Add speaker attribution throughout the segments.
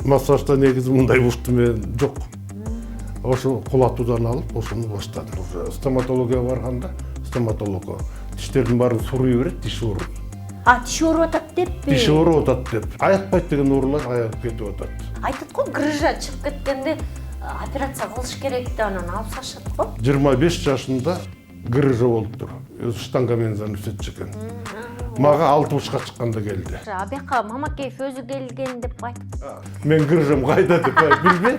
Speaker 1: Массажда негизи мындай ушты мен жок. Ошо кулатуудан алып, ошону баштадым. Уже стоматология барганда, стоматологго тиштердин баарын суруй берет, тиш ооруп.
Speaker 2: Тиш ооруп атат деппи?
Speaker 1: Тиш ооруп атат деп. Аякпайт деген оорулар аягып кетип атат.
Speaker 2: Айтат го, грыжа чыгып кеткенде операция кылыш керек деп анан алып салышат го.
Speaker 1: 25 жашында грыжа болуптур. Өзү штангамен заносить экен. Мага 60га чыкканда келди.
Speaker 2: Абияка Мамакеев өзү келген деп айтып.
Speaker 1: Мен грыжам кайда деп билбейм.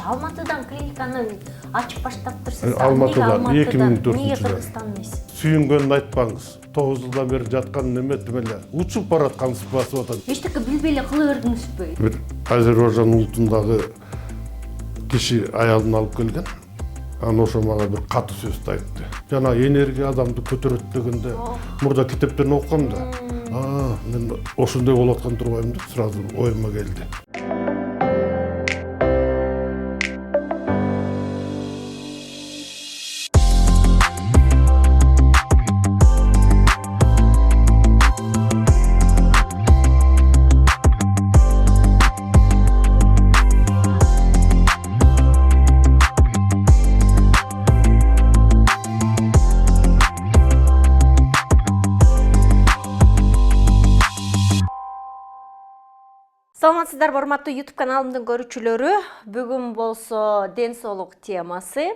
Speaker 2: Алматыдан клиниканы ачып баштаптырсыз.
Speaker 1: Алматыдан 2004
Speaker 2: Неге
Speaker 1: жылы.
Speaker 2: Кыргызстан эмес?
Speaker 1: Сүйүнгөнүн айтпаңыз. 9 жылдан бери жаткан неме эле учуп бараткан басып атат.
Speaker 2: Эчтеке билбей эле кыла бердиңизби?
Speaker 1: Бир Азербайжан улутундагы киши аялын алып келген. Аны ошо мага бир катуу сөздү айтты. Жана энергия адамды көтөрөт дегенде мурда китептерин окугам да. Мен ошондой болуп аткан турбаймын деп сразу оюма келди.
Speaker 2: Саламатсыздар, урматтуу YouTube каналымдын көрүүчүлөрү. Бүгүн болсо ден соолук темасы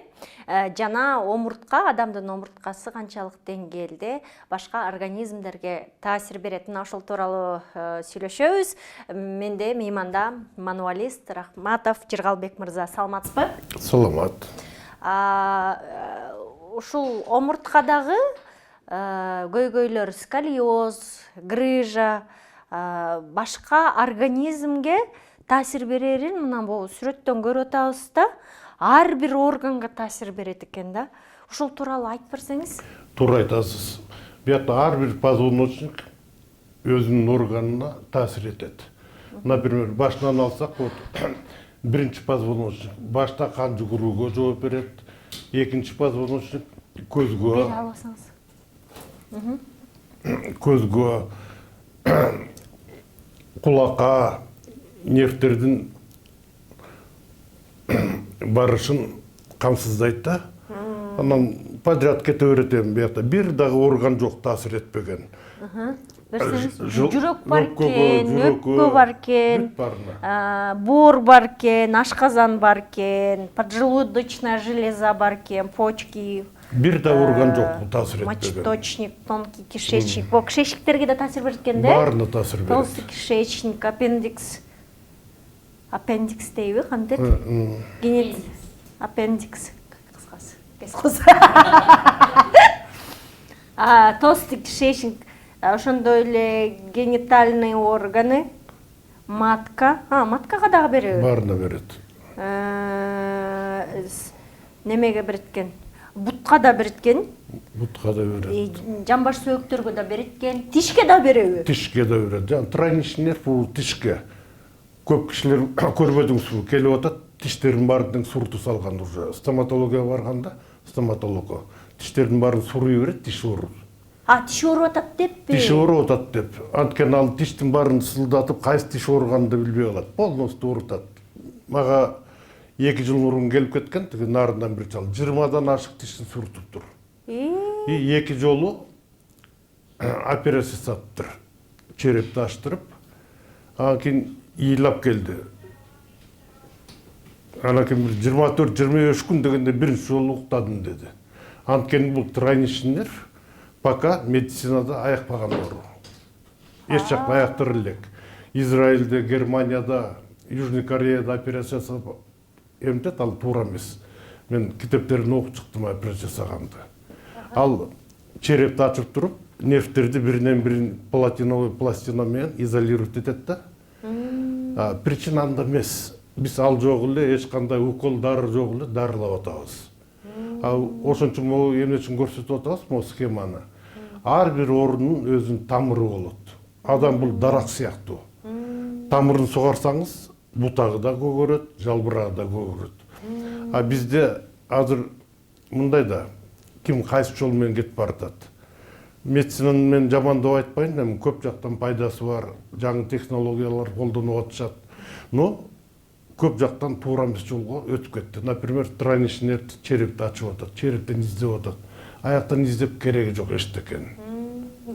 Speaker 2: жана омуртка, адамдын омурткасы канчалык деңгээлде башка организмдерге таасир берет, ошол тууралуу сүйлөшөбүз. Менде мейманда мануалист Рахматов Жыргалбек мырза. Саламатсызбы?
Speaker 1: Саламат.
Speaker 2: Ушул омурткадагы көйгөйлөр, сколиоз, грыжа, башка организмге таасир берерин мына бул сүрөттөн көрүп атабыз да, ар бир органга таасир берет экен да. Ушул тууралуу айтып берсеңиз.
Speaker 1: Туура айтасыз. Буякта ар бир позвоночник өзүнүн органына таасир этет. Например, башынан алсак, биринчи позвоночник башта кан жүгүрүүгө жооп берет, экинчи позвоночник көзгө.
Speaker 2: Бери алсаңыз.
Speaker 1: Көзгө, кулакка, нервтердин барышын камсыздайт да. Анан подряд кете берет эми буякта. Бир дагы орган жок таасир этпеген.
Speaker 2: Жүрөк бар экен, өкпө бар экен, боор бар экен, ашказан бар экен, поджелудочная железа бар экен, почки.
Speaker 1: Бир да орган жок таасир этпеген.
Speaker 2: Мочеточник, тонкий кишечник. Бул кишечниктерге да таасир берет экен да?
Speaker 1: Баарына таасир берет.
Speaker 2: Толстый кишечник, аппендикс. Аппендикс дейби, кантип? Аппендикс. Кыскасы. Толстый кишечник, ошондой эле генитальный органы, матка. Маткага дагы береби?
Speaker 1: Баарына берет.
Speaker 2: Немеге берет экен? Бутка да берет экен.
Speaker 1: Бутка да берет.
Speaker 2: Жамбаш сөөктөргө да берет экен. Тишке да береби?
Speaker 1: Тишке да берет. Жана тройничный нерв бул тишке. Көп кишилер көрбөдүңүзбү, келип атат, тиштерин баарын сурту салган уже. Стоматология барганда, стоматологго тиштердин баарын суруй берет, тиш ооруп.
Speaker 2: Тиш ооруп атат деппи?
Speaker 1: Тиш ооруп атат деп. Анткени ал тиштин баарын сылдатып, кайсы тиш ооруганын да билбей калат. Полностью оорутат. Мага 2 жыл мурун келип кеткен, тиги нарындан бир чал 20дан ашык тишин суртуптур. И 2 жолу операция саптыр. Черепти аштырып, анан кийин ыйлап келди. Анан кийин 24-25 күн дегенде биринчи жолу уктадым деди. Анткени бул тройничный нерв пока медицинада аякпаган оору. Эч жакта аяктыр элек. Израилде, Германияда, Южный Кореяда операция жасап эмтет, ал туура эмес. Мен китептерин окуп чыктым операция жасаганды. Ал черепти ачып туруп, нервтерди биринен бирин платиновый пластина менен изолировать этет да. Причина анда эмес. Биз ал жок эле эч кандай укол, дары жок эле дарылап атабыз. Ошон үчүн могу эмне үчүн көрсөтүп атабыз могу схеманы. Ар бир оорунун өзүнүн тамыры болот. Адам бул дарак сыяктуу. Тамырын сугарсаңыз, бутагы да көгөрөт, жалбырагы да көгөрөт. Бизде азыр мындай да, ким кайсы жол менен кетип баратат. Медицинаны мен жамандап айтпайын, эми көп жактан пайдасы бар, жаңы технологиялар колдонуп атышат. Но көп жақтан туура эмес жолго өтүп кетти. Например, тройничный черепти ачып атат, черептен издеп атат. Аяктан издеп кереги жок эчтекен.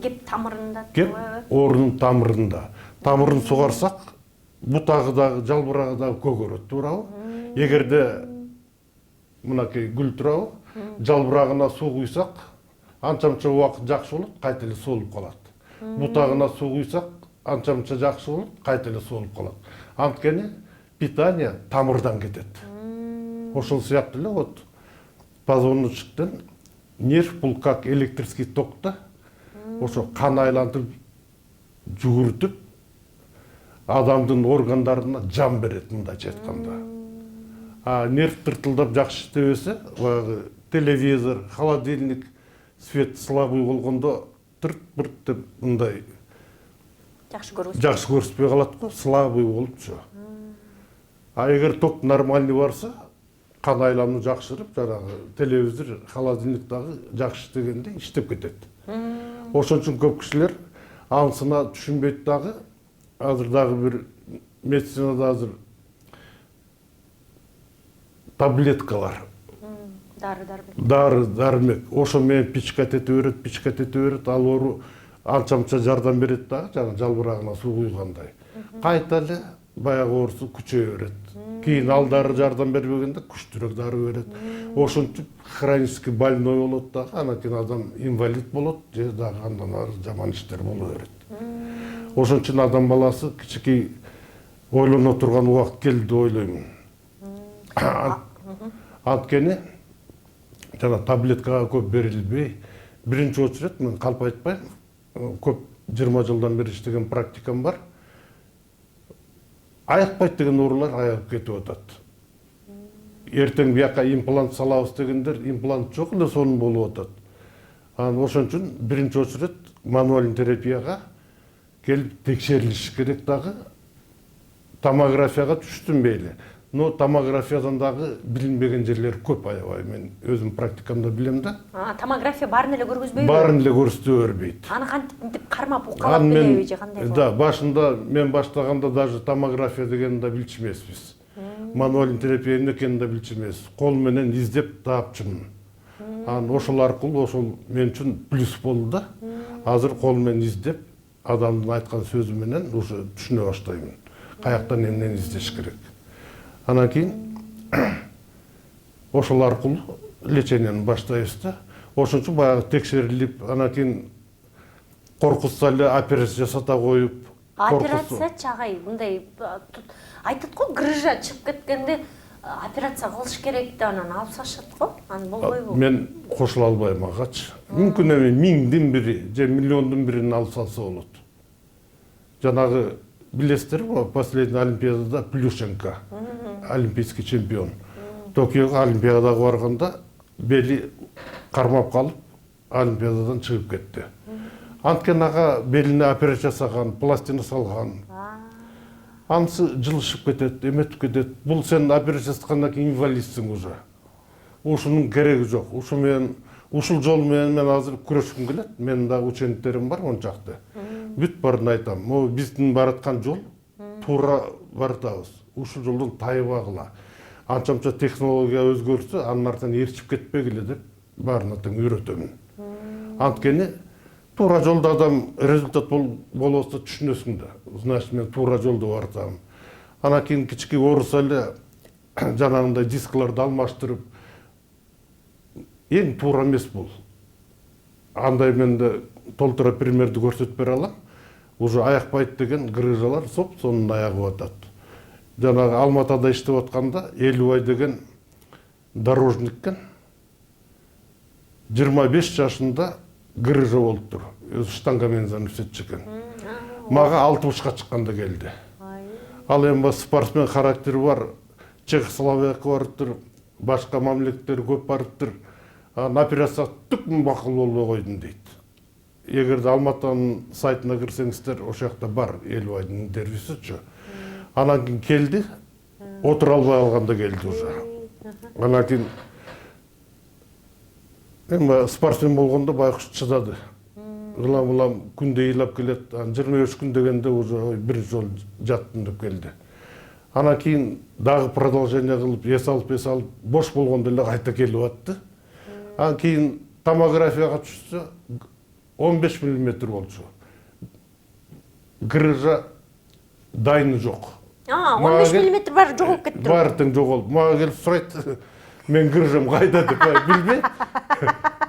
Speaker 2: Кеп тамырында.
Speaker 1: Кеп орунун тамырында. Тамырын сугарсак, бутагы дагы, жалбырагы дагы көгөрөт, туурабы? Эгерде мынакей гүл турабы, жалбырагына суу куйсак, анча-мынча убакыт жакшы болот, кайта эле солуп калат. Бутагына суу куйсак, анча-мынча жакшы болот, кайта эле солуп калат. Анткени питание тамырдан кетет. Ошол сыяктуу эле вот позвоночниктен нерв бул как электрический токто ошо кан айлантып жүгүртүп адамдын органдарына жан берет, мындайча айтканда. А нерв тыртылдап жакшы иштебесе, баягы телевизор, холодильник, свет слабый болгондо тырт-бырт деп мындай жакшы көрсөтпөй калат го, слабый болупчу. А эгер ток нормальный барса, кан айлануу жакшырып, жанагы телевизор, холодильник дагы жакшы иштегенде иштеп кетет. Ошон үчүн көп кишилер анысына түшүнбөйт дагы. Азыр дагы бир медицинада азыр таблеткалар, дары-дармек, ошо менен пичкат этип берет, ал оору анча-мынча жардам берет дагы, жана жалбырагына суу куйгандай. Кайта эле баягы оорусу күчөйө берет. Кийин ал дары жардам бербегенде күчтүүрөөк дары берет. Ошентип хронический больной болот дагы, анан кийин адам инвалид болот, же дагы андан ары жаман иштер боло берет. Ошон үчүн адам баласы кичинекей ойлоно турган убакыт келди деп ойлоймун. Анткени жана таблеткага көп берилбей, биринчи очередь мен калп айтпайм, көп 20 жылдан бери иштеген практикам бар. Аякпайт деген оорулар аягып кетип атат. Эртең бияка имплант салабыз дегендер, имплант жок эле сонун болуп атат. Анан ошон үчүн биринчи очередь мануальный терапияга келип текшерилиш керек дагы. Томографияга түштүнбейли. Но томографиядан дагы билинбеген жерлер көп аябай. Мен өзүм практикамда билем да.
Speaker 2: Томография баарын эле көргөзбөйбү?
Speaker 1: Баарын эле көрсөтө бербейт.
Speaker 2: Аны кантип кармап укалап билеби же кандай?
Speaker 1: Да, башында мен баштаганда даже томография дегенди да билчү эмеспиз. Мануальный терапия эмне экенин да билчү эмес. Кол менен издеп таапчымын. Анан ошол аркылуу ошол мен үчүн плюс болду да. Азыр кол менен издеп, адамдын айткан сөзү менен уже түшүнө баштаймын. Каяктан эмнени издеш керек. Анан кийин ошол аркылуу леченияны баштайбыз да. Ошон үчүн баягы текшерилип, анан кийин коркутса эле операция жасата коюп.
Speaker 2: Операция чагай мындай айтат го, грыжа чыгып кеткенде операция кылыш керек деп анан алып салышат го. Аны болбойбу?
Speaker 1: Мен кошула албайм агачы. Мүмкүн эми 1000дин бири же миллиондун бирин алып салса болот. Жанагы билесиздер го, последний олимпиадада Плющенко, олимпийский чемпион. Токиого олимпиадага барганда бели кармап калып, олимпиададан чыгып кетти. Анткени ага белине операция жасаган, пластина салган. Анысы жылышып кетет, эметип кетет. Бул сен операция жасагандан кийин инвалидсиң уже. Ушунун кереги жок. Ушу менен, ушул жол менен мен азыр күрөшкүм келет. Менин дагы учениктерим бар ончакты. Бүт барын айтам. Могу биздин бараткан жол туура баратабыз. Ушул жолдон тайбагыла. Анча-мынча технология өзгөрсө, анын артынан ээрчип кетпегиле деп баарына тең үйрөтөмүн. Анткени туура жолдо адам результат болобозса түшүнөсүң да. Значит, мен туура жолдо баратам. Анан кийин кички ооруса эле жанагындай дискаларды алмаштырып, эң туура эмес бул. Андай мен да толтура примерди көрсөтүп бере алам. Уже аякпайт деген грыжалар соп-сонун аягып атат. Жанагы Алматада иштеп атканда Элубай деген дорожниккен 25 жашында грыжа болуптур. Өзү штанга менен заносить экен. Мага 60-ка чыкканда келди. Ал эми спортсмен характери бар, Чехословакия барыптыр, башка мамлекеттер көп барыптыр. Операция түк макул болбой койдум дейт. Эгерде Алматанын сайтына кирсеңиздер, ошол жакта бар Элубайдын интервьюсучу. Анан кийин келди, отура албай калганда келди уже. Анан кийин эми спортсмен болгондо байкуш чыдады. Ылам-ылам күндө ыйлап келет. 25 күн дегенде уже бир жол жаттым деп келди. Анан кийин дагы продолжение кылып, эс алып, бош болгондо эле кайта келип атты. Анан кийин томографияга түшсө 15 мм болчу. Грыжа дайыны жок.
Speaker 2: 15 мм баары жоголуп кетти.
Speaker 1: Баары тең жоголуп. Мага келип сурайт, мен грыжам кайда деп билбей.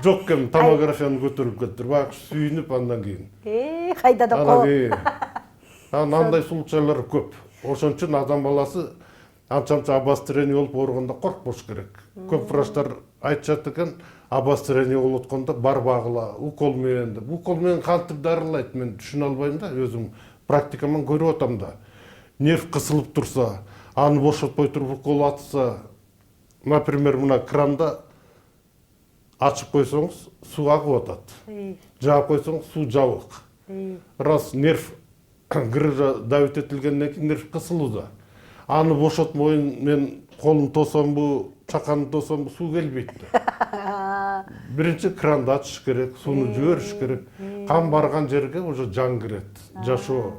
Speaker 1: Жок экен, томографияны көтөрүп келиптир. Баягы сүйүнүп андан кийин.
Speaker 2: Кайда деп коп.
Speaker 1: Анан андай случайлар көп. Ошон үчүн адам баласы анча обострение болуп ооруганда коркпош керек. Көп врачтар айтышат экен, обострение болуп атканда бар багыла, укол менен деп. Укол менен кантип дарылайт, мен түшүнө албайм да, өзүм практикаман көрүп атам да. Нерв кысылып турса, аны бошотпой туруп укол атса, например, мына кранда ачып койсоңуз, суу агып атат. Жаап койсоңуз, суу жабык. Раз нерв грыжа давить этилгенден кийин нерв кысылууда. Аны бошотмой мен колун тосомбу, чаканды тосомбу, суу келбейт да. Биринчи кранды ачыш керек, сууну жибериш керек. Кан барган жерге уже жан кирет. Жашоо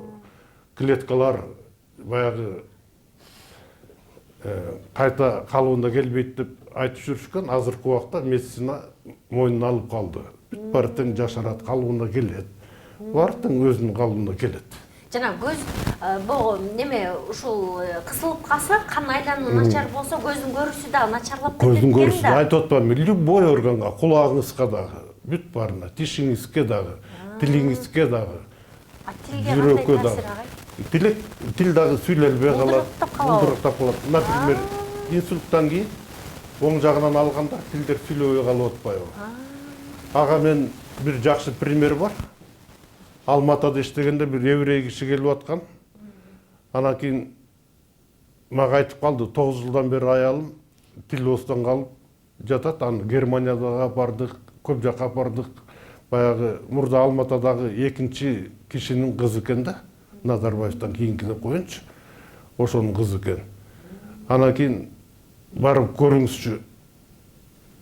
Speaker 1: клеткалар баягы кайта калыбына келбейт деп айтып жүрүшкөн. Азыркы убакта медицина мойнуна алып калды. Бүт баары тең жашарат, калыбына келет. Баары тең өзүнүн калыбына келет.
Speaker 2: Жана көз бул неме ушул кысылып калса, кан айлануу начар болсо, көздүн көрүүсү да начарлап кетет.
Speaker 1: Көздүн көрүүсү айтып атпаймынбы, любой органга, кулагыңызга дагы, бүт баарына, тишиңизге дагы, тилиңизге дагы.
Speaker 2: Тилге кандай таасир агай?
Speaker 1: Тил дагы сүйлөлбөй калат,
Speaker 2: булдуруктап
Speaker 1: калат. Например, инсульттан кийин оң жагынан алганда тилдер сүйлөбөй калып атпайбы? Ага мен бир жакшы пример бар. Алматыда иштегенде бир еврей киши келип аткан. Анан кийин мага айтып калды, 9 жылдан бери аялым тил оозунан калып жатат. Аны Германияга апардык, көп жака апардык. Баягы мурда Алматыдагы экинчи кишинин кызы экен да. Назарбаевтан кийинки деп коеюнчу. Ошонун кызы экен. Анан кийин барып көрүңүзчү.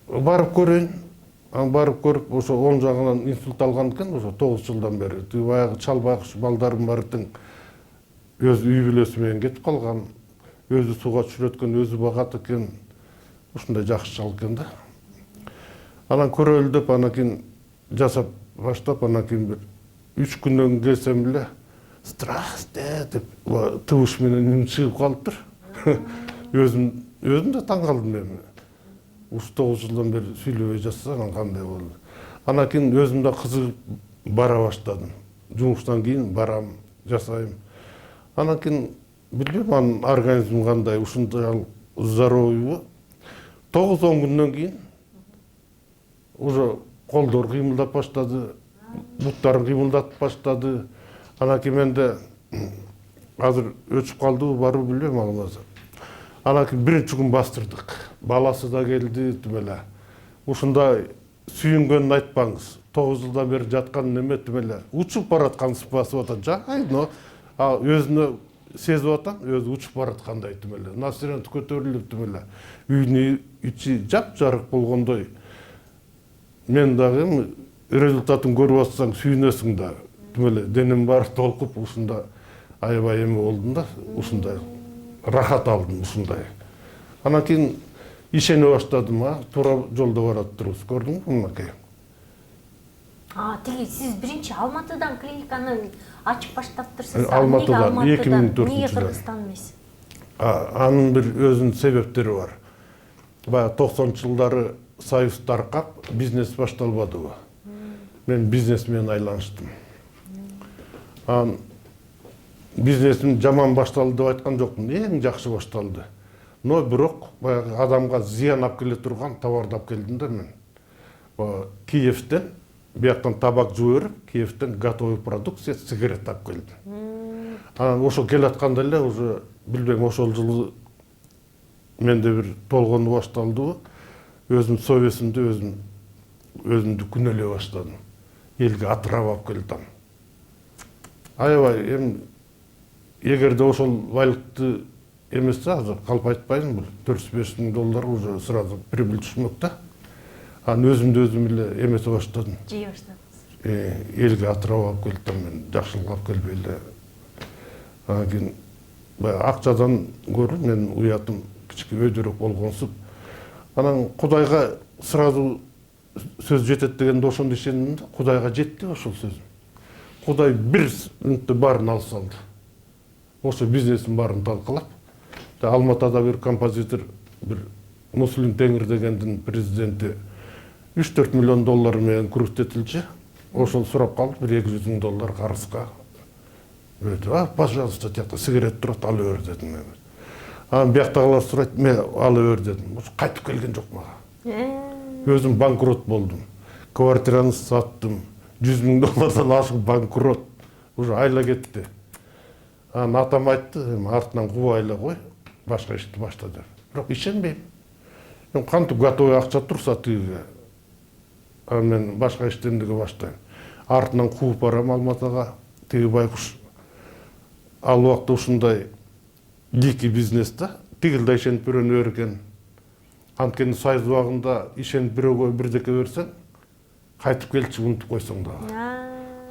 Speaker 1: Барып көрөйүн. Анан барып көрүп, ошо оң жагынан инсульт алган экен, ошо 9 жылдан бери. Баягы чал байкуш балдарын баары тең өз үй бүлөсү менен кетип калган. Өзү сууга түшүрөткөн, өзү багат экен. Ушундай жакшы чал экен да. Анан көрөлү деп, анан кийин жасап баштап, анан кийин бир 3 күндөн келсем эле «Здрасте» деп тыбыш менен үн чыгып калыптыр. Өзүм да таң калдым мен. Ушу 9 жылдан бери сүйлөбөй жатса, анан кандай болду. Анан кийин өзүм да кызыгып бара баштадым. Жумуштан кийин барам, жасайм. Анан кийин билбейм, анын организм кандай, ушундай здоровыйбы. 9-10 күндөн кийин уже колдор кыймылдап баштады, буттарым кыймылдатып баштады. Анан кийин менде азыр өчүп калдыбы, барбы билбейм алгазы. Анан кийин биринчи күн бастырдык. Баласы да келди, тимеле. Ушундай сүйүнгөнүн айтпаңыз. 9 жылдан бери жаткан неме тимеле. Учуп бараткан басып атат. Жай, но өзүнө сезип атам, өзү учуп бараткандай тимеле. Настроение көтөрүлүп тимеле. Үйүнүн ичи жап-жарык болгондой. Мен дагы результатын көрүп атсаң сүйүнөсүң да. Тимеле денем баары толкуп ушунда аябай эме болдум да, ушундай рахат алдым ушундай. Анан кийин ишене баштадым, туура жолдо барат турубуз. Көрдүңбү мынакей?
Speaker 2: Тиги сиз биринчи Алматыдан клиниканы ачып баштаптырсыз.
Speaker 1: Алматыдан 2004
Speaker 2: Эмнеге
Speaker 1: жылы.
Speaker 2: Кыргызстан эмес?
Speaker 1: Анын бир өзүнүн себептери бар. Баягы 90-жылдары союз таркап, бизнес башталбадыбы? Мен бизнес менен айланыштым. Бизнесим жаман башталды деп айткан жокмун, эң жакшы башталды. Но бирок баягы адамга зыян алып келе турган товарды алып келдим да мен. Киевден бияктан табак жиберип, Киевден готовый продукция, сигарет алып келдим. Анан ошо келатканда эле уже билбейм, ошол жылы менде бир толгону башталдыбы. Өзүм совестимди өзүмдү күнөөлөй баштадым. Элге атырап алып келдим. Аябай эми эгерде ошол байлыкты эмесе, азыр калп айтпайм, бул $400-500 миң уже сразу прибыль түшмөк да. Анан өзүмдү өзүм эле эмесе баштадым.
Speaker 2: Жей баштадыңыз.
Speaker 1: Элге атырап алып келдим, мен жакшылык алып келбей эле. Анан кийин акчадан көрүп мен уятым кичике өйдөрөк болгонсуп. Анан Кудайга сразу сөз жетет дегенде ошондо ишендим да, Кудайга жетти ошол сөзүм. Кудай бир мүнөттө баарын алып салды. Ошо бизнестин баарын талкалап, Алматыда бир композитор, бир Муслим Теңир дегендин президенти $3-4 миллион менен күрөштөтүлчү. Ошол сурап калды, $200 000 карызга. Пожалуйста, тиякта сигарет турат, ала бер дедим мен. Анан бияктагылар сурайт, мен ала бер дедим. Кайтып келген жок мага. Өзүм банкрот болдум. Квартираны саттым. $100 000 ашык банкрот. Уже айла кетти. Анан атам айтты, артынан кубай эле кой, башка ишти башта деп. Бирок ишенбейм. Мен кантип готовый акча турса тигиге. Анан мен башка иштендиге баштайм. Артынан кууп барам Алматыга. Тиги байкуш ал убакта ушундай дикий бизнесте тигилде ишенип бирөөнү берген. Анткени сайыз убагында ишенип бирөөгө бирдеке берсең, кайтып келчи унутуп койсоң дагы.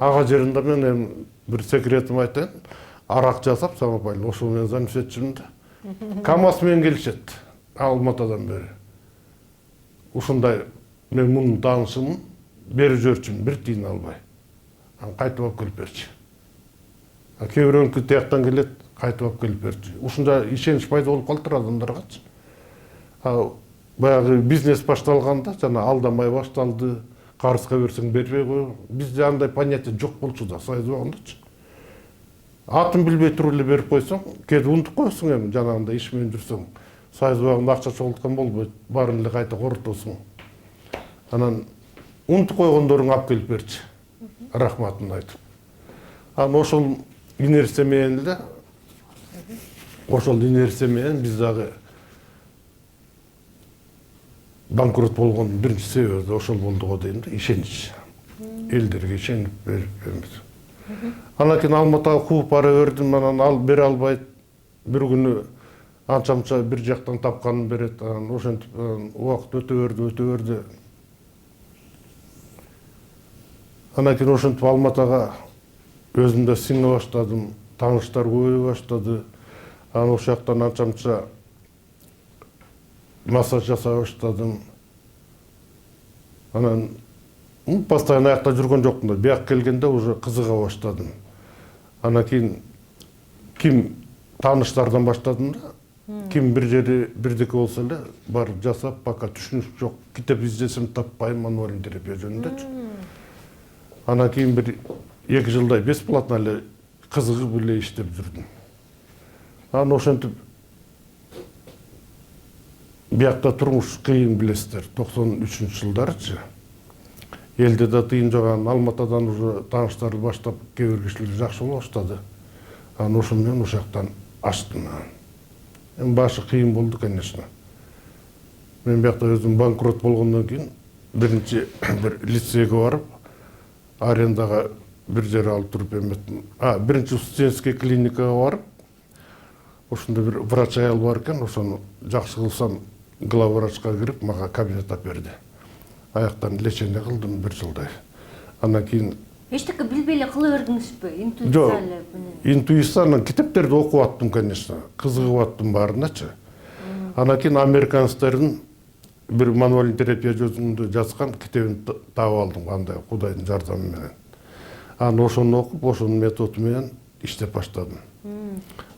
Speaker 1: Ага жеринде мен бир секретим айтайын, арак жасап самопальный, ошол менен занесетчимин да. КамАЗ менен келишет Алматыдан бери. Ушундай мен мунун таанышымын, берип жиберчүмүн, бир тиын албай. Анан кайтып алып келип берчи. Кээ бирөөнүкү тияктан келет, кайтып алып келип берчи. Ушундай ишенич пайда болуп калыптыр адамдаргачы. Баягы бизнес башталганда жана алдамай башталды, карызга берсең бербей кой. Бизде андай понятие жок болчу да сайыз убагындачы. Атын билбей туруп эле берип койсоң, кээде унутуп коесуң эми жанагындай иш менен жүрсөң. Сайыз убагында акча чогулткан болбойт, баарын эле кайта корутосуң. Анан унутуп койгондоруң алып келип берчи. Рахматын айтып. Анан ошол инерция менен эле, биз дагы банкрот болгон биринчи себеби ошол болду го дейм да, ишенич. Элдерге ишенип беребиз. Анан кийин Алматыга кууп бара бердим, анан ал бере албайт. Бир күнү анча-мынча бир жактан тапканын берет. Анан ошентип убакыт өтө берди. Анан кийин ошентип Алматыга өзүмдө сиңе баштадым, тааныштар көбөйө баштады. Анан ошол жактан анча-мынча массаж жасай баштадым. Анан постоянно аякта жүргөн жокмун да, бияк келгенде уже кызыга баштадым. Анан кийин ким тааныштардан баштадым да, ким бир жери бирдеке болсо эле барып жасап, пока түшүнүш жок, китеп издесем таппайм мануальный терапия жөнүндөчү. Анан кийин бир 2 жылдай бесплатно эле кызыгып эле иштеп жүрдүм. Анан ошентип биякта турмуш кыйын билесиздер, 93-жылдарчы. Элде да тыйын жок, Алматыдан уже тааныштарды баштап кээ бир кишилер жакшы боло баштады. Анан ошол менен ошол жактан ачтым. Эми башы кыйын болду, конечно. Мен биякта өзүм банкрот болгондон кийин биринчи бир лицейге барып, арендага бир жер алып туруп эметтим. Биринчи студенческий клиникага барып, ошондо бир врач аял бар экен, ошону жакшы кылсам главврачка кирип, мага кабинет алып берди. Аяктан лечение кылдым 1 жылдай. Анан кийин
Speaker 2: эчтеке билбей эле кыла бердиңизби? Интуиция эле менен.
Speaker 1: Интуицияны китептерди окуп аттым, конечно, кызыгып аттым баарыначы. Анан кийин американецтердин бир мануальный терапия жөнүндө жазган китебин таап алдым, кандай Кудайдын жардамы менен. Анан ошону окуп, ошонун методу менен иштеп баштадым.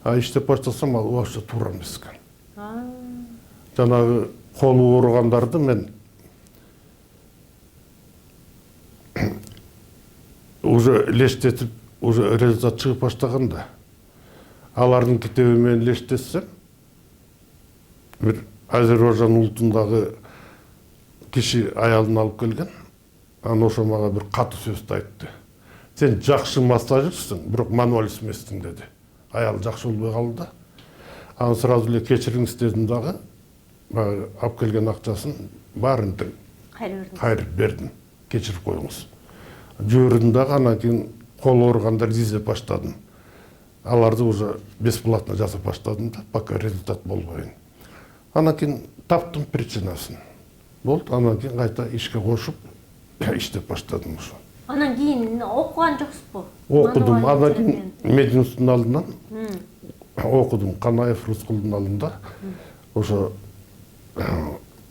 Speaker 1: Иштеп баштасам, ал вообще туура эмес экен. Жанагы колу ооругандарды мен уже лештетип, уже результат чыгып баштаганда, алардын китеби менен лештетсем, бир Азербайжан улутундагы киши аялын алып келген, анан ошо мага бир катуу сөздү айтты. Сен жакшы массажистсиң, бирок мануалист эмессиң деди. Аял жакшы болбой калды да. Анан сразу эле кечириңиз дедим дагы, алып келген акчасын баарын кайрып бердим. Кечирип коюңуз. Жибердим дагы, анан кийин кол ооругандар издеп баштадым. Аларды уже бесплатно жасап баштадым да, пока результат болбойн. Анан кийин таптым причинасын. Болду, анан кийин кайта ишке кошуп, иштеп баштадым ошо.
Speaker 2: Анан кийин окуган жоксузбу?
Speaker 1: Окудум, анан кийин мединституттун алдынан окудум Канаев Рыскулдун алдында. Ошо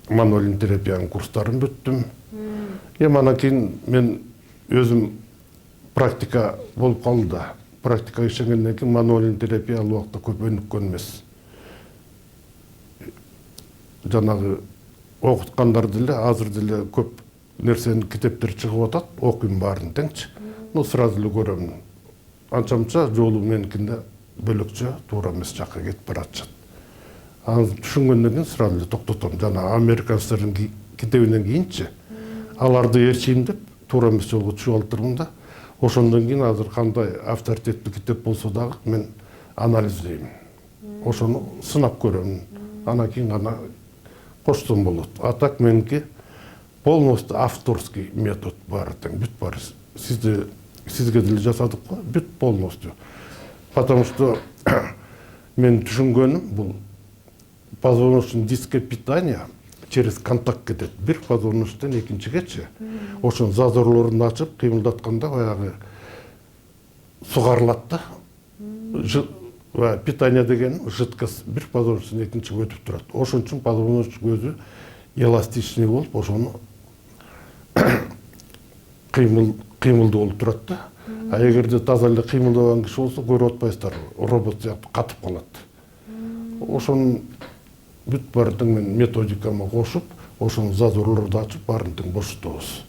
Speaker 1: мануальный терапиянын курстарын бүттүм. Анан кийин мен өзүм практика болуп калды да. Практика ишенгенден кийин мануальный терапия ал убакта көп өнүккөн эмес. Жанагы окуткандар деле азыр деле көп нерсенин китептер чыгып атат, окуйм баарын теңчи. Сразу эле көрөм. Анча-мынча жолу меникинде бөлөкчө, туура эмес жакка кетип баратышат. Аны түшүнгөндөн кийин сразу эле токтотом. Жана американецтердин китебинен кийинчи аларды ээрчийм деп туура эмес жолго түшүп алыптырмын да. Ошондон кийин азыр кандай авторитеттүү китеп болсо дагы мен анализдейм. Ошону сынап көрөм. Анан кийин гана коштсом болот. А так меники полностью авторский метод бар тең, бүт бар. Сизге деле жасадык го, бүт полностью. Потому что мен түшүнгөнүм бул позвоночный дискке питание через контакт кетет. Бир позвоночтон экинчигечи. Ошонун зазорлорун ачып, кыймылдатканда баягы сугарылат да. Питание деген жидкость бир позвоночтон экинчиге өтүп турат. Ошон үчүн позвоночник өзү эластичный болуп, ошону кыймылдуу болуп турат да. А эгерде таза эле кыймылдабаган киши болсо, көрүп атпайсыздар, робот сыяктуу катып калат. Ошонун бүт баарын тең мен методикама кошуп, ошонун зазорлорду ачып, баарын тең бошотобуз.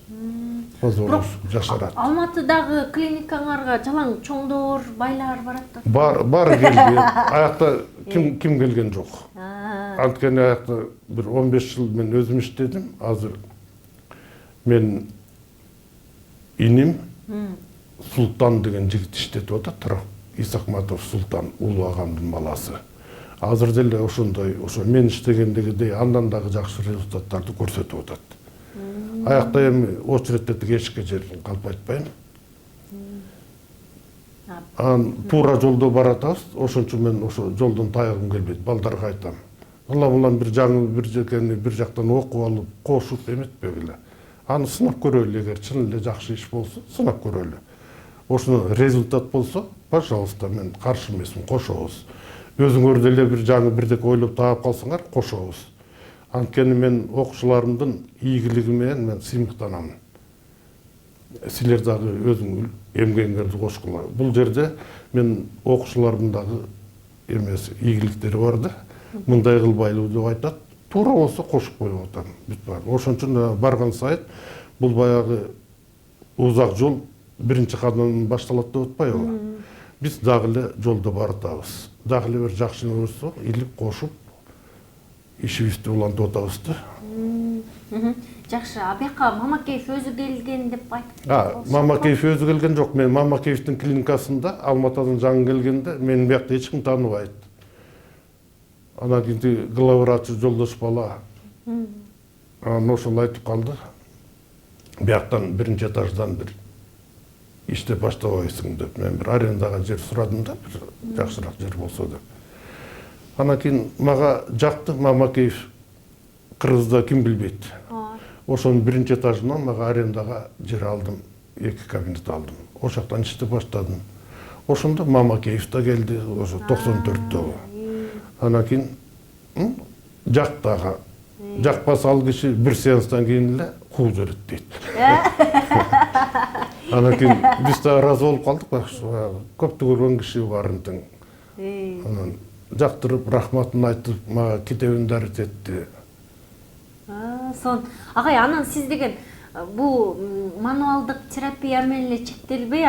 Speaker 1: Позвоночник жашарат.
Speaker 2: Алматыдагы клиникаңарга жалаң чоңдор, байлар барат да.
Speaker 1: Бары келген. Аякта ким келген жок. Анткени аякта бир 15 жыл мен өзүм иштедим. Азыр мен иним Султан деген жигит иштетип атат. Исакматов Султан, улуу агамдын баласы. Азыр деле ошондой, ошо мен иштегендегидей андан дагы жакшы результаттарды көрсөтүп атат. Аякта эми очередте эшикке жерин калп айтпайм. Туура жолдо баратабыз, ошон үчүн мен ошо жолдон таягым келбейт, балдарга айтам. Улам бир жаңы бир жекени бир жактан окуп алып, кошуп эметпегиле. Аны сынап көрөлү, эгер чын эле жакшы иш болсо, сынап көрөлү. Ошону результат болсо, пожалуйста, мен каршы эмесмин, кошобуз. Өзүңөр деле бир жаңы бирдеке ойлоп таап калсаңар, кошобуз. Анткени мен окуучуларымдын ийгилиги менен мен сыймыктанам. Силер дагы өзүң эмгегиңерди кошкула. Бул жерде мен окуучулардын дагы эмеси ийгиликтери бар да. Мындай кылбайлы деп айтат. Туура болсо кошуп коюп атам. Бүт бар. Ошон үчүн барган сайын бул баягы узак жол биринчи кадамдан башталат деп атпайбы? Биз дагы эле жолдо баратабыз. Дагы эле бир жакшы нерсе болсо, илип кошуп ишибизди улантып атабыз да.
Speaker 2: Жакшы, абияка Мамакеев өзү келген деп айтып.
Speaker 1: Мамакеев өзү келген жок. Мен Мамакеевдин клиникасында Алматыдан жаңы келгенде мени биякта эч ким тааныбайт. Анан кийин главврач жолдош бала ошону айтып калды. Бияктан биринчи этаждан бир иштеп баштабайсың деп. Мен бир арендага жер сурадым да, бир жакшыраак жер болсо деп. Анан кийин мага жакты. Мамакеев Кыргызда ким билбейт. Ошонун биринчи этажынан мага арендага жер алдым, 2 кабинет алдым. Ошол жактан иштеп баштадым. Ошондо Мамакеев да келди, ошо 94-тө. Анан кийин жактага. Жакпаса ал киши бир сеанстан кийин эле кууп жиберет дейт. Анан кийин биз да ыраазы болуп калдык, көптү көргөн киши баарын тең. Анан жактырып, рахматын айтып, мага китебин дарит этти.
Speaker 2: Сон, агай, анан сиз деген бул мануалдык терапия менен эле чектелбей,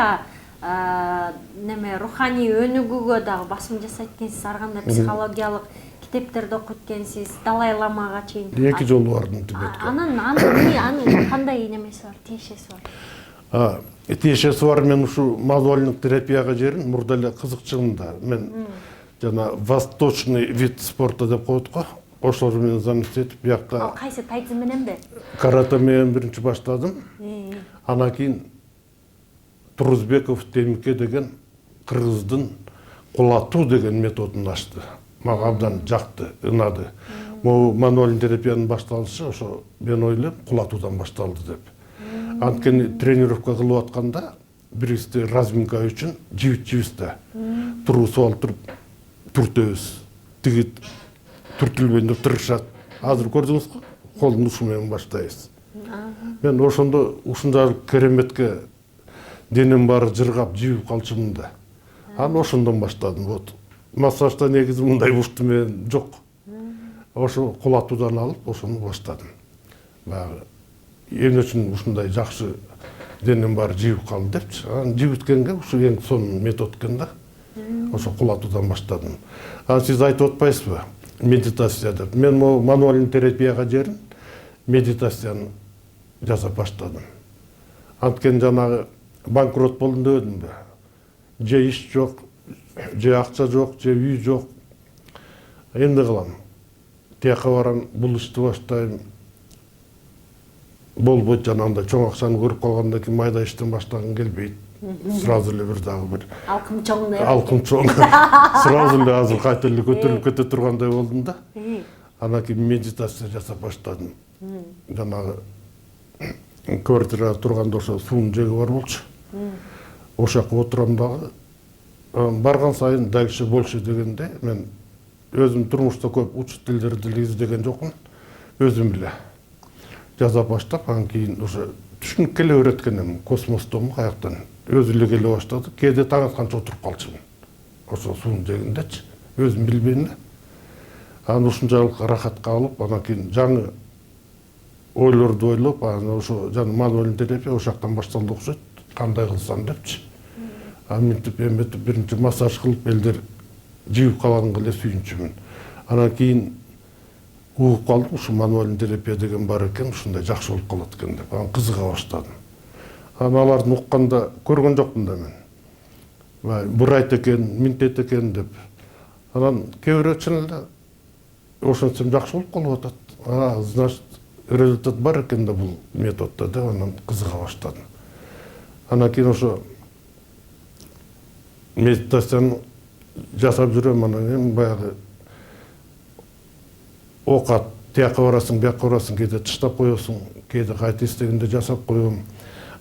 Speaker 2: неме руханий өнүгүүгө дагы басым жасайт экенсиз, ар кандай психологиялык китептерди окуйт экенсиз, Далай Ламага чейин.
Speaker 1: 2 жолу бардым Тибетке.
Speaker 2: Анын кандай немеси бар, тиешеси бар?
Speaker 1: Тиешеси бар, мен ушу мануальдык терапияга жерин мурда эле кызыкчылымда. Мен жана восточный вид спорта деп коет го. Ошолор менен занятие этип, биякта.
Speaker 2: Ал кайсы, тайцзи мененби?
Speaker 1: Карате менен биринчи баштадым. Анан кийин Турузбеков Темике деген кыргыздын кулатуу деген методун ачты. Мага абдан жакты, ынады. Могу мануальный терапиянын башталышы ошо мен ойлойм кулатуудан башталды деп. Анткени тренировка кылып атканда биринчи разминка үчүн жибит-жибисте турусуп алып туруп түртөбүз. Тиги түртүлбөйүн деп тырышат. Азыр көрдүңүз го, колдун ушу менен баштайбыз. Мен ошондо ушунчалык кереметке денем баары жыргап, жибип калчумун да. Анан ошондон баштадым. Вот массажда негизи мындай ушты менен жок. Ошо кулатуудан алып, ошону баштадым. Баягы эмне үчүн ушундай жакшы денем баары жибип калды депчи. Анан жибиткенге ушу эң сонун метод экен да. Ошо кулатуудан баштадым. Анан сиз айтып атпайсызбы? Медитация деп. Мен могу мануальный терапияга жерин медитацияны жасап баштадым. Анткени жанагы банкрот болдум дебедимби? Же иш жок, же акча жок, же үй жок. Эмне кылам? Тияка барам, бул ишти баштайм. Болбойт, жанагындай чоң акчаны көрүп калгандан кийин майда иштен баштагым келбейт. Сразу эле бир дагы бир
Speaker 2: Алкым чоң.
Speaker 1: алкым чоң. Сразу эле азыр кайта эле көтөрүлүп кете тургандай болдум да. Анан кийин медитация жасап баштадым. Жанагы квартирада турганда ошо суунун жеги бар болчу. Ошол жака отурам дагы. Барган сайын дальше больше дегенде мен өзүм турмушта көп учителдерди деле издеген жокмун. Өзүм эле жаза баштап, анан кийин уже түшүнүп келе берет экенмин. Космостомун каяктан өзү эле келе баштады. Кээде таң атканча отуруп калчумун. Ошо суунун жегиндечи, өзүм билбейм да. Анан ушунчалык рахатка алып, анан кийин жаңы ойлорду ойлоп, анан ошо жана мануальный терапия ошол жактан башталды окшойт. Кандай кылсам депчи. Анан мынтип эметип биринчи массаж кылып элдер жибип калганга эле сүйүнчүмүн. Анан кийин угуп калдым, ушу мануальный терапия деген бар экен, ушундай жакшы болуп калат экен деп. Анан кызыга баштадым. Анан аларды укканда көргөн жокмун да мен. Бурайт экен, минтет экен деп. Анан кээ бирөө чын эле ошентсем жакшы болуп калып атат. Значит, результат бар экен да бул методдо деп анан кызыга баштадым. Анан кийин ошо медитацияны жасап жүрөм, анан эми баягы окат, тияка барасың, бияка барасың, кээде тыштап коесуң, кээде кайта истегенде жасап коем.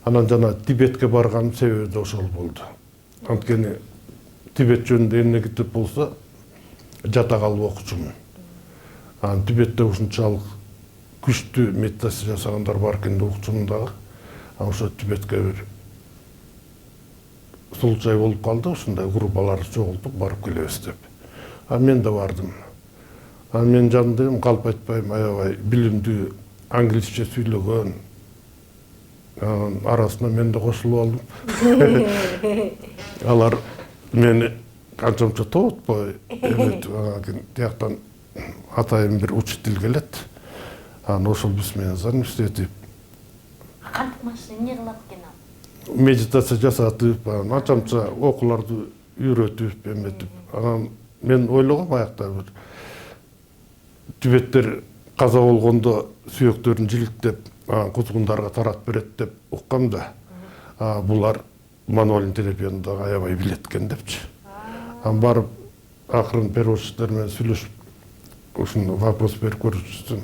Speaker 1: Анан жана Тибетке барганым себеби да ошол болду. Анткени Тибет жөнүндө эмне кетип болсо, жата калып окучумун. Анан Тибетте ушунчалык күчтүү медитация жасагандар бар экен деп укчумун дагы. Анан ошо Тибетке бир случай болуп калды, ушундай группалар чогултуп барып келебиз деп. Анан мен да бардым. Анан менин жанымда калп айтпайм, аябай билимдүү, англисче сүйлөгөн. Анан арасына мен да кошулуп алдым. Алар мени канчамча тоотпой эметип, анан кийин тияктан атайын бир учитель келет. Анан ошол биз менен совместить этип.
Speaker 2: Кантип машина эмне кылат экен ал?
Speaker 1: Медитация жасатып, анчамча окууларды үйрөтүп, эметип. Анан мен ойлогом аякта бир Тибеттер каза болгондо сүйөктөрүн жиликтеп, кузгундарга таратып берет деп уккам да. Булар мануальный терапияны да аябай билет экен депчи. Анан барып акырын переводчиктер менен сүйлөшүп, ушуну вопрос берип көрсөтсөм,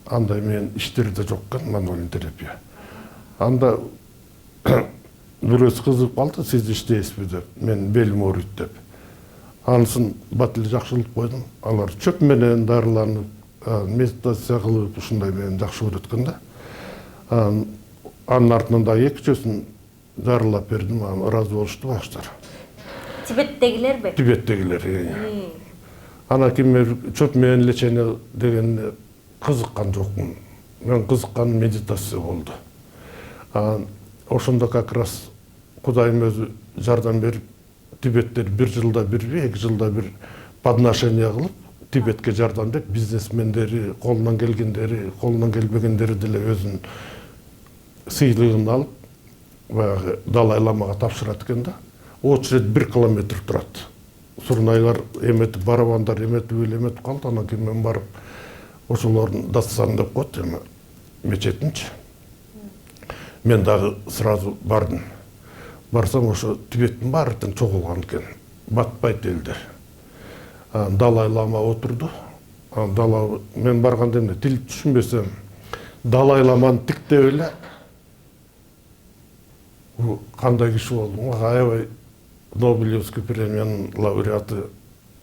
Speaker 1: андай менен иштери да жок экен мануальный терапия. Анда бирөөсү кызыгып калды, сиз иштейсизби деп, мен белим ооруйт деп. Анысын бат эле жакшы кылып койдум. Алар чөп менен дарыланып, медитация кылып, ушундай менен жакшы көрөт экен да. Анын артынан да эки үчөөсүн дарылап бердим, анан ыраазы болушту баштар.
Speaker 2: Тибеттегилерби?
Speaker 1: Тибеттегилер. Анан кийин мен чөп менен лечение дегенде кызыккан жокмун. Мен кызыккан медитация болду. Ошондо как раз Кудайым өзү жардам берип, Тибеттер бир жылда бир, 2 жылда бир подношение кылып, Тибетке жардам берип, бизнесмендери, колунан келгендери, колунан келбегендери деле өзүнүн сыйлыгын алып, баягы Далай ламага тапшырат экен да. Очередь 1 километр турат. Сурнайлар эметип, барабандар эметип калды, анан кийин мен барып, ошолордун дастан деп коет, эми мечетинчи. Мен дагы сразу бардым. Барсам ошо Тибеттин баары тең чогулган экен. Батпайт элдер. Далай лама отурду. Мен барганда эмне тил түшүнбесем, Далай ламаны тиктеп эле кандай киши болду. Аябай Нобелевский премиянын лауреаты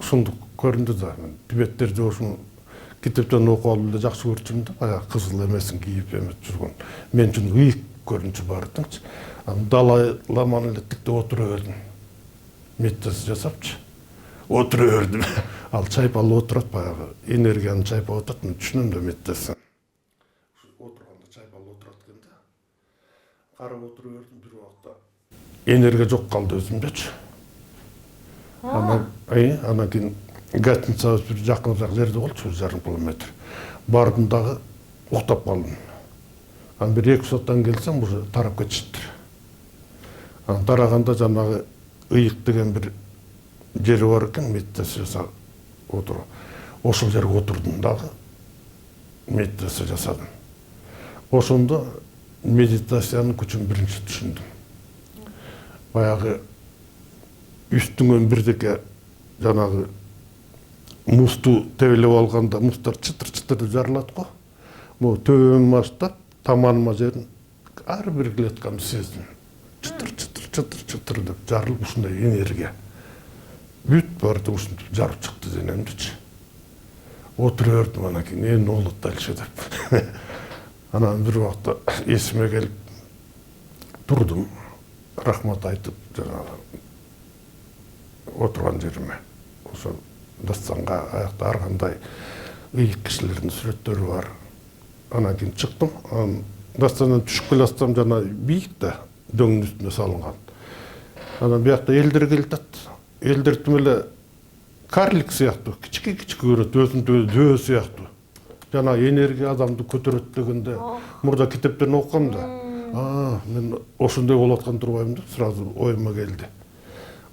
Speaker 1: ушундук көрүндү да. Мен Тибеттерде ушун китептен окуп алып эле жакшы көрчүмүн да, баягы кызыл эмесин кийип эметип жүргөн. Мен үчүн ыйык көрүнчү баардыңчы. Далай ламаны эле тиктеп отура бердим. Медитация жасапчы. Отура бердим. Ал чайпалып отурат, баягы энергияны чайпап отурат. Мен түшүнөм да медитация. Отурганда чайпалып отурат экен да. Карап отура бердим, бир убакта энергия жок калды өзүмдөчү. Анан кийин гостиницабыз бир жакыныраак жерде болчу, 1,5 километр. Бардым дагы уктап калдым. Анан бир 2 сааттан келсем, уже тарап кетиштир. Анан тараганда жанагы ыйык деген бир жери бар экен, медитация жасап отуруп. Ошол жерге отурдум дагы медитация жасадым. Ошондо медитациянын күчүн биринчи түшүндүм. Баягы үстүңөн бирдеке жанагы музду тебелеп алганда муздар чытыр-чытыр деп жарылат го. Могу төбөмөн баштап таманыма жерин ар бир клеткамды сездим. Чытыр-чытыр деп жарылып ушундай энергия. Бүт барды ушинтип жарып чыкты денемдичи. Отура бердим, анан кийин эмне болот дальше деп. Анан бир убакта эсиме келип турдум. Рахмат айтып, жанагы отурган жериме. Ошо дастанга аякта ар кандай ыйык кишилердин сүрөттөрү бар. Анан кийин чыктым. Анан дастандан түшүп келатсам жана бийик да, дөңнүн үстүнө салынган. Анан биякта элдер келатат. Элдертим эле карлик сыяктуу, кички көрөт, өзүнүн дөө сыяктуу. Жана энергия адамды көтөрөт дегенде мурда китептерин окугам да. Мен ошондой болуп аткан турбаймын деп сразу оюма келди.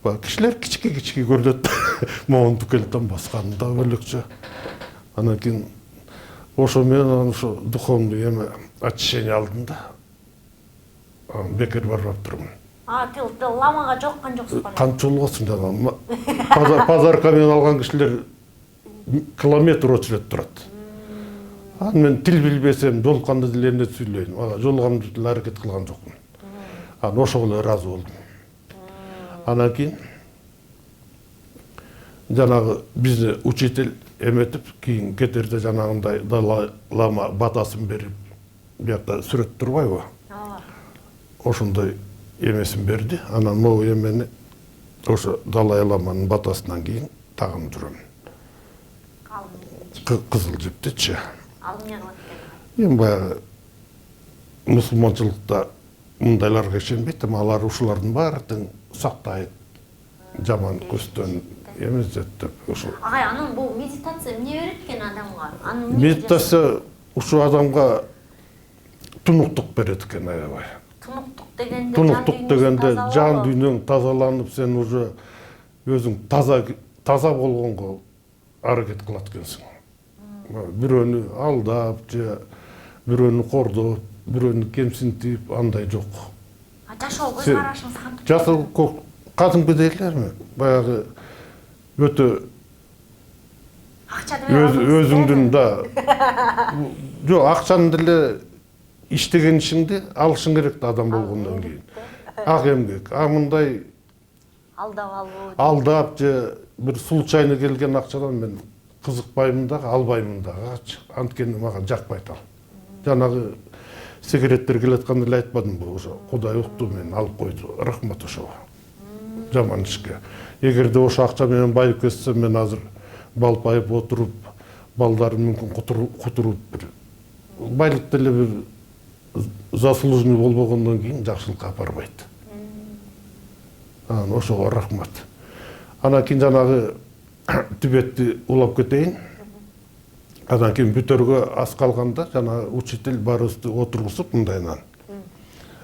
Speaker 1: Кишилер кички көрүнөт. Моңдук элден басканы да бөлөкчө. Анан кийин ошо мен ошо духовный эме очищение алдым да. Бекер барып турмун.
Speaker 2: Тил ламага жоккан жоксуз ба?
Speaker 1: Канча болгосун жана. Пазарка менен алган кишилер километр очередь турат. Мен тил билбесем, жолукканда деле эмне сүйлөйм. Жолугамды деле аракет кылган жокмун. Анан ошого эле ыраазы болдум. Анан кийин жанагы бизди учитель эметип, кийин кетерде жанагындай Далай лама батасын берип, биякта сүрөт турбайбы? Ошондой эмесин берди. Анан могу эмени ошо Далай ламанын батасынан кийин тагын жүрөм. Кызыл жиптичи.
Speaker 2: Ал эмне кылат экен?
Speaker 1: Эми баягы мусулманчылыкта мындайларга ишенбейт, алар ушулардын баарын сактайт. Жаман көздөн эмес деп ушул.
Speaker 2: Агай, анын бул медитация эмне берет экен адамга?
Speaker 1: Медитация ушу адамга тунуктук берет экен аябай. Тунуктук дегенде жан дүйнөң тазаланып, сен уже өзүң таза болгонго аракет кылат экенсиң. Бирөөнү алдап же бирөөнү кордоп, бирөөнү кемсинтип, андай жок.
Speaker 2: Жашоо көз карашыңыз кантип?
Speaker 1: Жашоо кадимкидей эле, баягы өтө өзүңдүн да жок, акчаны деле иштеген ишиңди алышың керек да адам болгондон кийин. Ак эмгек, мындай алдап же бир случайно келген акчадан мен кызыкпаймын дагы, албаймын дагы. Анткени мага жакпайт ал. Жанагы сигареттер келатканда эле айтпадымбы, ошо Кудай укту, мен алып койду. Рахмат ошого. Жаман ишке. Эгерде ошо акча менен байып кетсем, мен азыр балпайып отуруп, балдарым мүмкүн кутуруп бир байлык деле бир заслуженный болбогондон кийин жакшылыкка апарбайт. Анан ошого рахмат. Анан кийин жанагы Тибетти улап кетейин. Анан кийин бүтөргө аз калганда жанагы учитель баарыбызды отургузуп мындайынан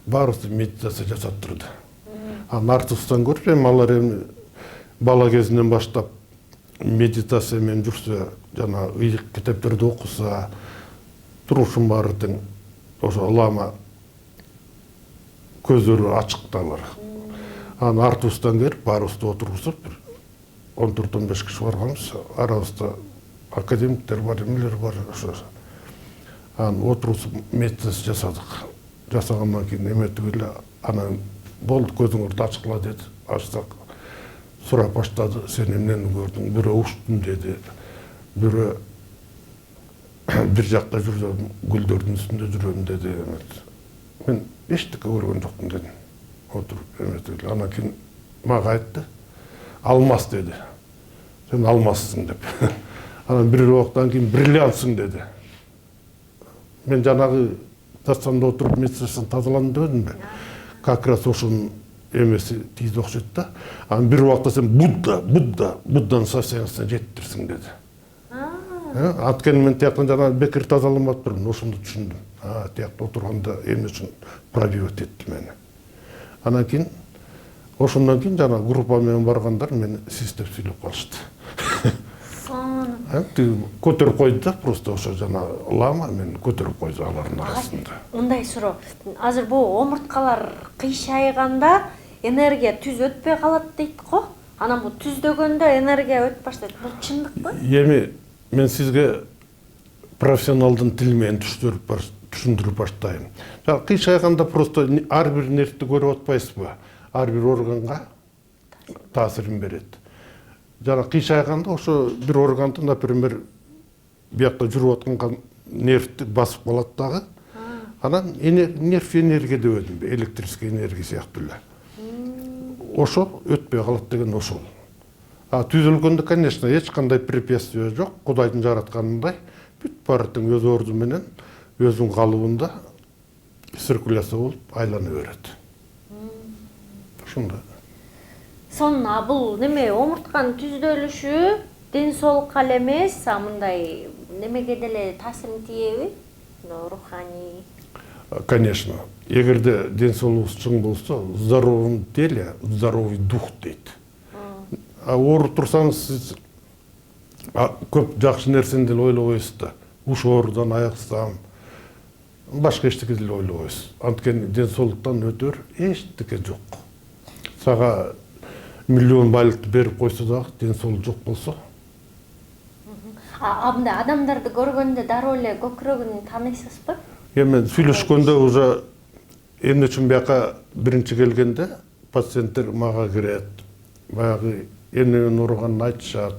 Speaker 1: баарыбызды медитация жасап турду. Анан артыбыздан көрүп, эми алар эми бала кезинен баштап медитация менен жүрсө, жана ыйык китептерди окуса, турушун баары тең ошо лама көздөрү ачыкталар. Анан артыбыздан келип баарыбызды отургузуп 14-15 киши барганбыз. Арабызда академиктер бар, эмелер бар ошо. Анан отургузуп медитация жасадык. Жасагандан кийин эметип эле анан болду, көзүңөрдү ачкыла деди. Ачсак сурап баштады, сен эмнени көрдүң? Бирөө учтум деди, бирөө бир жакта жүрөм, гүлдөрдүн үстүндө жүрөм деди. Мен эчтеке көргөн жокмун дедим. Отуруп эметип, анан кийин мага айтты, алмаз деди. Сен алмазсың деп. Анан бир убакыттан кийин бриллиантсың деди. Мен жанагы стационда отуруп медсестрасын тазаландым дебедимби? Как раз ошонун эмеси тийди окшойт да. Анан бир убакта сен Будданын состояниясына жеттирсиң деди. Анткени мен тияктан жана бекер тазаламап турмун, ошондо түшүндүм. Тиякта отурганда эме үчүн пробивать этти мени. Анан кийин ошондон кийин жана группа менен баргандар мени сиз деп сүйлөп калышты. Көтөрүп койду да, просто ошо жана лама мени көтөрүп койду алардын арасында.
Speaker 2: Мындай суроо. Азыр бул омурткалар кыйшайганда энергия түз өтпөй калат дейт го. Анан бул түздөгөндө энергия өтүп баштайт. Бул чындыкпы?
Speaker 1: Эми мен сизге профессионалдын тили менен түшүндүрүп баштайм. Кыйшайганда просто ар бир нервди көрүп атпайсызбы? Ар бир органга таасирин берет. Жана кыйшайганда ошо бир органды, например, биякта жүрүп аткан нервди басып калат дагы. Анан нерв энергия дебедимби, электрический энергия сыяктуу эле. Ошо өтпөй калат деген ошол. Түзүлгөндө, конечно, эч кандай препятствие жок. Кудайдын жаратканындай бүт бараттың өз орду менен, өзүнүн калыбында циркуляция болуп айлана берет. Ошондой.
Speaker 2: Сонун бул неме омуртканын түздөлүшү ден соолукка эле эмес, мындай немеге деле таасирин тийеби? Руханий.
Speaker 1: Конечно. Эгерде ден соолугубуз чың болсо, в здоровом теле здоровый дух дейт. Ооруп турсаңыз, сиз көп жакшы нерсени деле ойлобойсуз да. Уш оорудан аяксам, башка эчтеке деле ойлобойсуз. Анткени ден соолуктан өтөр эчтеке жок. Сага миллион байлыкты берип койсо дагы ден соолук жок болсо.
Speaker 2: Мындай адамдарды көргөндө дароо эле көкүрөгүн тааныйсызбы?
Speaker 1: Эми сүйлөшкөндө уже эмне үчүн бияка биринчи келгенде пациенттер мага кирет, баягы эмнеден ооруганын айтышат.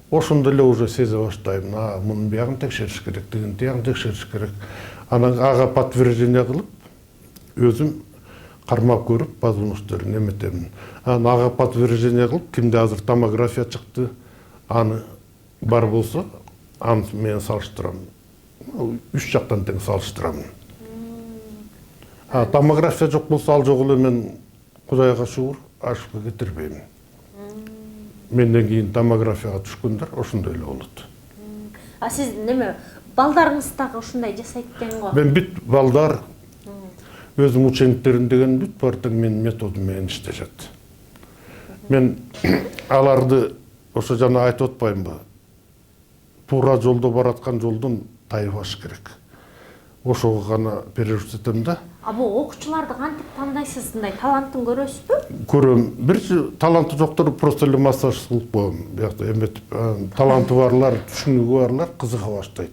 Speaker 1: Ошондо эле уже сезе баштайм. Мунун биягын текшериш керек, деген тиягын текшериш керек. Анан ага подтверждение кылып, өзүм кармап көрүп, позвоночторун эметемин. Анан ага подтверждение кылып, кимде азыр томография чыкты, аны бар болсо, аны менен салыштырам. Үч жактан тең салыштырам. Томография жок болсо, ал жок эле мен Кудайга шүгүр, ошко кетирбейм. Менден кийин томографияга түшкөндөр ошондой эле болот.
Speaker 2: Сиз неме балдарыңыз дагы ушундай жасайт экен го?
Speaker 1: Мен бүт балдар, өзүм учениктерим деген бүт бартың менин методум менен иштешет. Мен аларды ошо жана айтып атпаймынбы? Туура жолдо бараткан жолдон тайбаш керек. Ошого гана перерив этем да.
Speaker 2: Бул окуучуларды кантип тандайсыз? Мындай талантын көрөсүзбү?
Speaker 1: Көрөм. Биринчи таланты жоктор просто эле массаж кылып коем. Биякта эметип, таланты барлар, түшүнүгү барлар кызыга баштайт.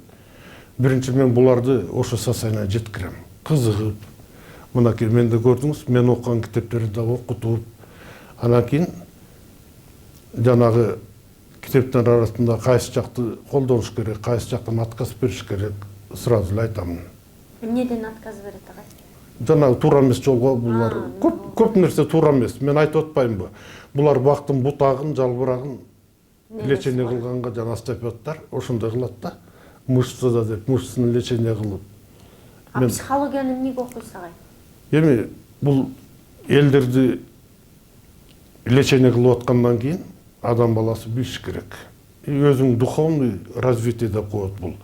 Speaker 1: Биринчи мен буларды ошо состоянияга жеткирем. Кызыгып. Мынакей менде көрдүңүз, мен окуган китептерди да окутуп, анан кийин жанагы китептер арасында кайсы жакты колдонуш керек, кайсы жактан отказ бериш керек, сразу эле айтам.
Speaker 2: Эмнеден отказ берет агай?
Speaker 1: Жанагы туура эмес жолго булар көп нерсе туура эмес. Мен айтып атпаймынбы? Булар бактын бутагын, жалбырагын лечение кылганга жана остеопаттар ошондой кылат да. Мышцада деп, мышцаны лечение кылып.
Speaker 2: Психологияны эмнеге окуйсуз агай?
Speaker 1: Эми бул элдерди лечение кылып аткандан кийин адам баласы билиш керек. Өзүң духовный развитие деп коет бул.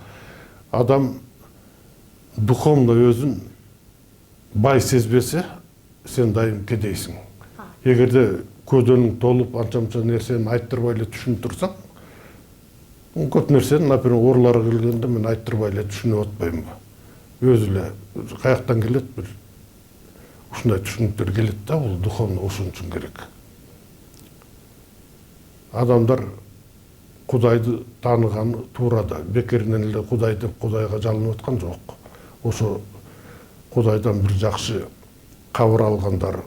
Speaker 1: Адам духовно өзүн бай сезбесе, сен дайым кедейсиң. Эгерде көдөнүң толуп, анча-мынча нерсени айттырбай эле түшүнүп турсаң, көп нерсени, например, оорулар келгенде мен айттырбай эле түшүнүп атпаймынбы? Өзү эле каяктан келет бир ушундай түшүнүктөр келет да, бул духовно ошон үчүн керек. Адамдар Кудайды тааныганы туура да, бекеринен эле Кудай деп Кудайга жалынып аткан жок. Ошо Кудайдан бир жакшы кабар алгандар,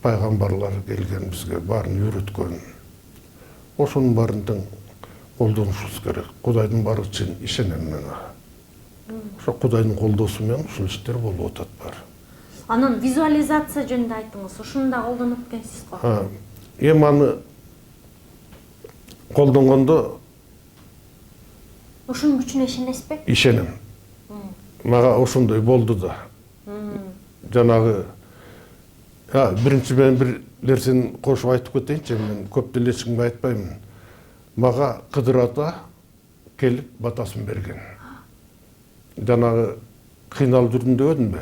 Speaker 1: пайгамбарлар келген бизге барын үйрөткөн. Ошонун баарынын колдонушубуз керек. Кудайдын бары чын ишенем мен. Ошо Кудайдын колдоосу менен ушул иштер болуп атат баары.
Speaker 2: Анан визуализация жөнүндө айттыңыз. Ушуну да колдонуп экенсиз го.
Speaker 1: Эми аны колдонгондо
Speaker 2: Ушунун күчүнө ишенесизби?
Speaker 1: ишенем. Мага ошондой болду да. Жанагы биринчи мен бир нерсени кошуп айтып кетейинчи, мен көп деле эчкимге айтпаймын. Мага Кыдыр ата келип батасын берген. Жанагы кыйналып жүрдүм дебедимби?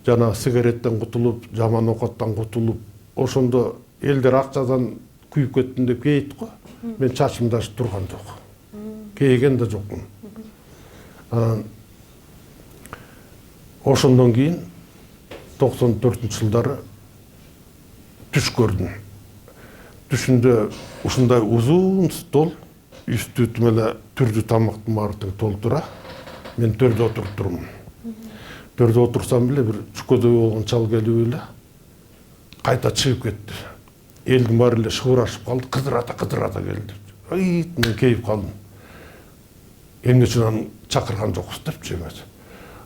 Speaker 1: Жанагы сигареттен кутулуп, жаман окаттан кутулуп, ошондо элдер акчадан күйүп кеттим деп кейит го. Мен чачым да турган жок. Кейген да жокмун. Ошондон кийин 94-жылдары түш көрдүм. Түшүндө ушундай узун стол, үстү эле түрдүү тамактын баары толтура. Мен төрдө отуруп турмун. Төрдө отурсам эле бир чүкөдөй болгон чал келип эле кайта чыгып кетти. Элдин баары эле шыбырашып калды. Кыдыр ата келди. Мен кейип калдым. Эмне үчүн аны чакырган жокпуз депчи эмес.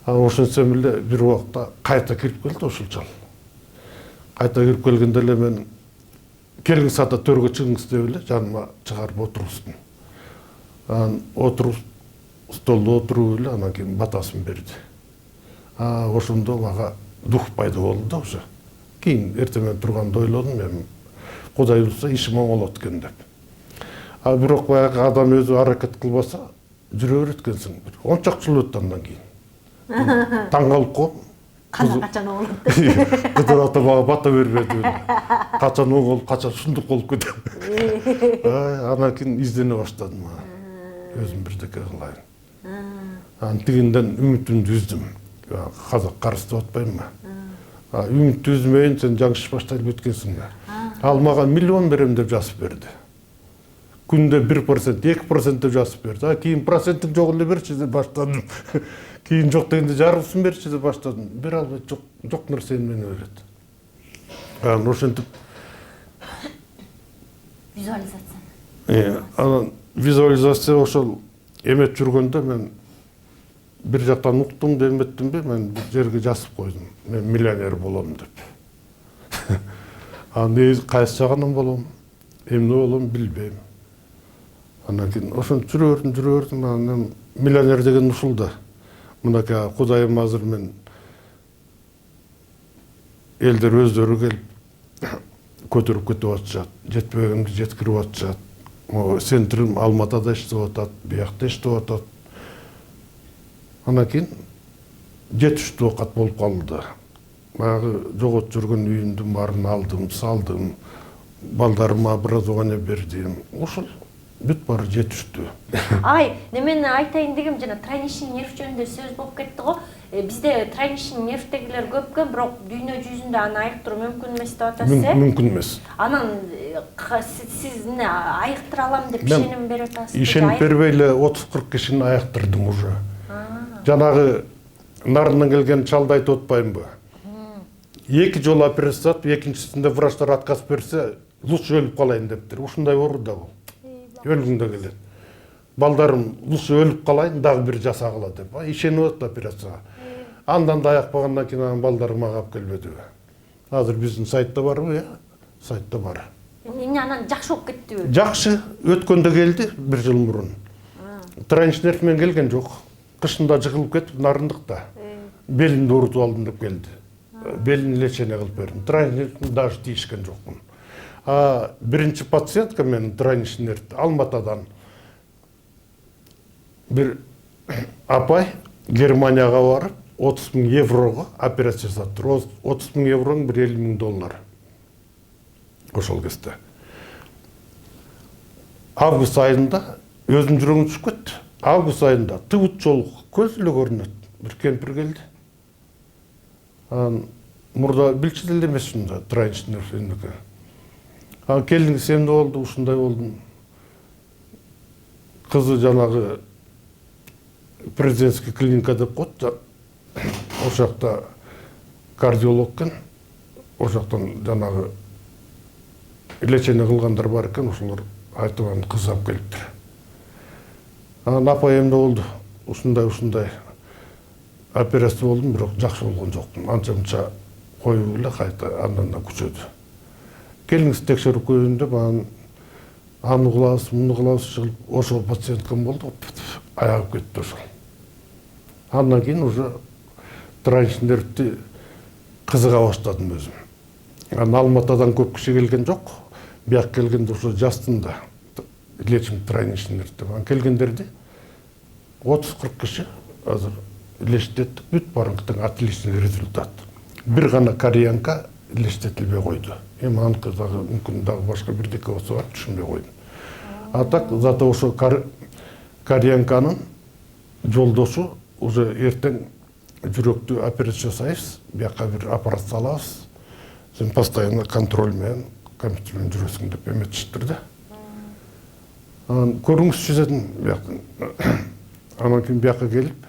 Speaker 1: Ошентсем эле бир убакта кайта кирип келди ошол чал. Кайта кирип келгенде эле мен келиңиз ата төргө чыгыңыз деп эле жаныма чыгарып отургуздум. Отуруп столдо отуруп эле анан кийин батасын берди. Ошондо мага дух пайда болду да уже. Кийин эртең менен турганда ойлодум мен Кудай буюрса ишим оңолот экен деп. Бирок баягы адам өзү аракет кылбаса жүрө берет экенсиң. 10 чак жыл өттү андан кийин. Таң калып коем.
Speaker 2: Качан оңолот?
Speaker 1: Кыдыр ата мага бата бербеди. Качан оңолуп, качан ушундук болуп кетем. Анан кийин издене баштадым. Өзүм бирдеке кылайын. Анан тигинден үмүтүмдү үздүм. Казак карыс деп атпаймынбы? Үмүттү үзбөйүн, сен жаңышып баштайлы өткөнсүң. Ал мага миллион берем деп жазып берди. Күндө 1%, 2% деп жазып берди. Кийин процентин жок эле берчи деп баштадым. Кийин жок дегенде жарымсын берчи деп баштадым. Бере албайт, жок нерсени менен берет. Ошентип
Speaker 2: визуализация.
Speaker 1: Анан визуализация ошол эмет жүргөндө мен бир жактан уктум деметтимби, мен бир жерге жазып койдум. Мен миллионер болом деп. Негизи кайсы жагынан болом, эмне болом билбейм. Анан кийин ошентип жүрө бердим, анан миллионер деген ушул да. Мынакей Кудайым азыр мен элдер өздөрү келип көтөрүп кетип атышат, жетпегенди жеткирип атышат. Центрим Алматада иштеп атат, биякта иштеп атат. Анан кийин жетиштүү оокат болуп калды. Баягы жоготуп жүргөн үйүмдүн баарын алдым, салдым, балдарыма образование бердим. Ошол бүт баары жетиштүү.
Speaker 2: Немени айтайын дегем, жана тройничный нерв жөнүндө сөз болуп кетти го. Бизде тройничный нервдегилер көп экен, бирок дүйнө жүзүндө аны айыктыруу мүмкүн эмес деп атасыз,
Speaker 1: Мүмкүн эмес.
Speaker 2: Анан сиз эмне айыктыра алам деп ишеним берип атасыз?
Speaker 1: Ишенип бербей эле 30-40 кишини айыктырдым уже. Жанагы нарынан келген чалды айтып атпаймынбы? 2 жолу операция жасап, экинчисинде врачтар отказ берсе, лучше өлүп калайын дептир. Ушундай оорур да бул. Өлгүң да келет. Балдарым лучше өлүп калайын, дагы бир жасагыла деп. Ишенип атат операцияга. Андан да аякпагандан кийин анан балдарым мага алып келбедиби. Азыр биздин сайтта барбы? Сайтта бар.
Speaker 2: Эмне анан жакшы болуп кеттиби?
Speaker 1: Жакшы, өткөндө келди 1 жыл мурун. Тройничный нерв менен келген жок. Кышында жыгылып кетип нарындыкта. Белимди оорутуп алдым деп келди. Белин лечение кылып бердим. Тройничный нервди даже тийишкен жокмун. Биринчи пациентка менин тройничный нерв Алматадан бир апай Германияга барып 30 000 еврого операция жасаптыр. 30 000 евроң бир 50 000 доллар. Ошол кезде. Август айында өзүм жүрөгүм түшүп кетти. Август айында тыбыт жолук көз эле көрүнөт. Бир кемпир келди. Мурда билчү деле эмес ушунда тройничный нерв эмнеке. Келиңиз эмне болду, ушундай болдум. Кызы жанагы президентский клиника деп коет. Ошол жакта кардиолог экен. жақтан жанагы лечение кылгандар бар экен, ошолор айтып аны кыз алып келиптир. Анан апайымда болду, ушундай операция болдум, бирок жакшы болгон жокмун. Анча-мынча коюп эле кайта андан да күчөдү. Келиңиз текшерип көргөндө баягы аны кылабыз, муну кылабыз чыгып, ошол пациенткам болду, аягып кетти ошол. Андан кийин уже трансфер нервти кызыга баштадым өзүм. Анан Алматадан көп киши келген жок. Бияк келгенде ошо жастында лечим трансфер нервти. Анан келгендерди 30-40 киши азыр илештеттик, бүт барыңктын отличный результат. Бир гана кореянка илештетилбей койду. Эми аныкы дагы мүмкүн дагы башка бирдеке болсо бар, түшүнбөй койдум. А так зато ошо кореянканын жолдошу уже эртең жүрөктү операция жасайбыз, бияка бир аппарат салабыз. Сен постоянно контроль менен, компьютер менен жүрөсүң деп эметиштир да. Анан көрүңүзчү дедим бияктан. Анан кийин бияка келип,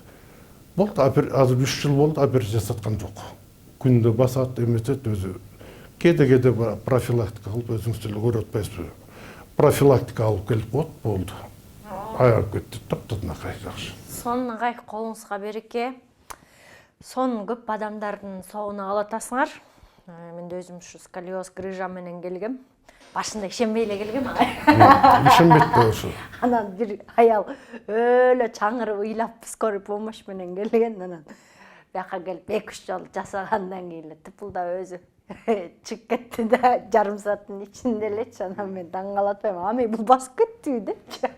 Speaker 1: болду, азыр 3 жыл болду, операция жасаткан жок. Күндө басат, эметет өзү. Кеде профилактика кылып өзүңүз эле көрүп атпайсызбы? Профилактика алып келип коет, болду. Аягып кетти, таптатынакай жакшы.
Speaker 2: Сонунгай колуңузга береке. Сон көп адамдардын соогуна калатасыңар. Мен де өзім ушу сколиоз грыжа менен келгем. Башында ишенбей эле келгем.
Speaker 1: Ишенбейт да ошо.
Speaker 2: Анан бир аял өлө чаңырып ыйлап скорый помощь менен келген. Анан бияка келип 2-3 жол жасагандан кийин эле тыпылдап өзү чыгып кетти да, жарым сааттын ичинде элечи. Анан мен таң калып атпайм, ами бул басып кеттиби депчи.